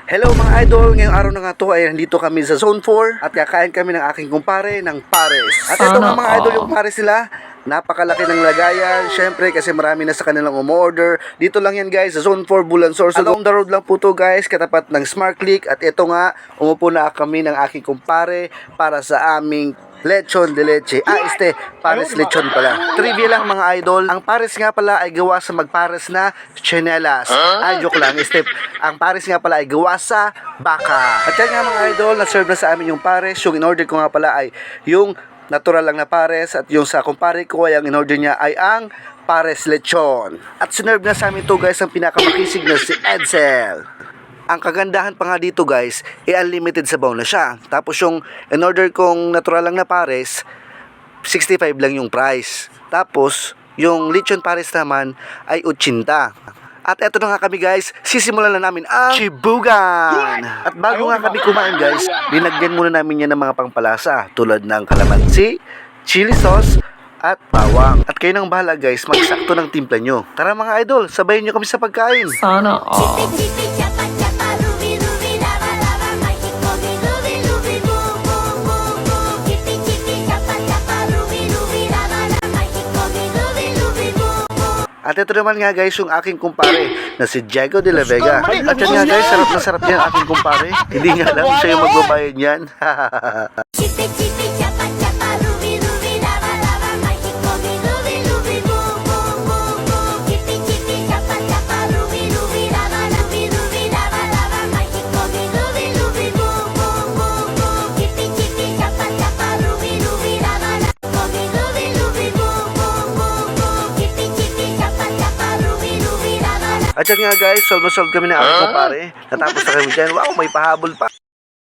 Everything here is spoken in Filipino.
Hello mga idol, ngayong araw na nga to ay nandito kami sa Zone 4 at kakain kami ng aking kumpare ng pares. At ito nga mga idol, yung pares nila, napakalaki ng lagayan. Syempre kasi marami na sa kanilang umorder. Dito lang yan guys, sa Zone 4 Bulansor. Along the road lang po to guys, katapat ng Smart Click. At ito nga, umupo na kami ng aking kumpare para sa aming lechon de leche. Pares lechon pala. Trivia lang mga idol, ang pares nga pala ay gawa sa magpares na tsinelas. Joke lang, ang pares nga pala ay gawa sa baka. At yan nga mga idol, na-serve na sa amin yung pares. Yung in-order ko nga pala ay yung natural lang na pares at yung sa kumpare ko ay ang in-order niya ay ang pares lechon. At sinerve na sa amin to guys ang pinakamakisig na si Edsel. Ang kagandahan pa nga dito guys, unlimited sabaw na siya. Tapos yung in-order kong natural lang na pares, 65 lang yung price. Tapos yung lechon pares naman ay 80. At eto na nga kami guys, sisimulan na namin ang chibugan. At bago nga kami kumain guys, linagyan muna namin yan ng mga pangpalasa tulad ng kalamansi, chili sauce, at bawang. At kayo nang bahala guys, magsakto ng timpla nyo. Tara mga idol, sabayin nyo kami sa pagkain. Sana all. At ito naman nga guys yung aking kumpare na si Diego de la Vega. At yan nga guys, sarap na sarap niya ang aking kumpare. Hindi nga lang siya yung magbabayad niyan. At yan nga guys, solve na solve kami na aking kumpare. Natapos na kami dyan. Wow, may pahabol pa.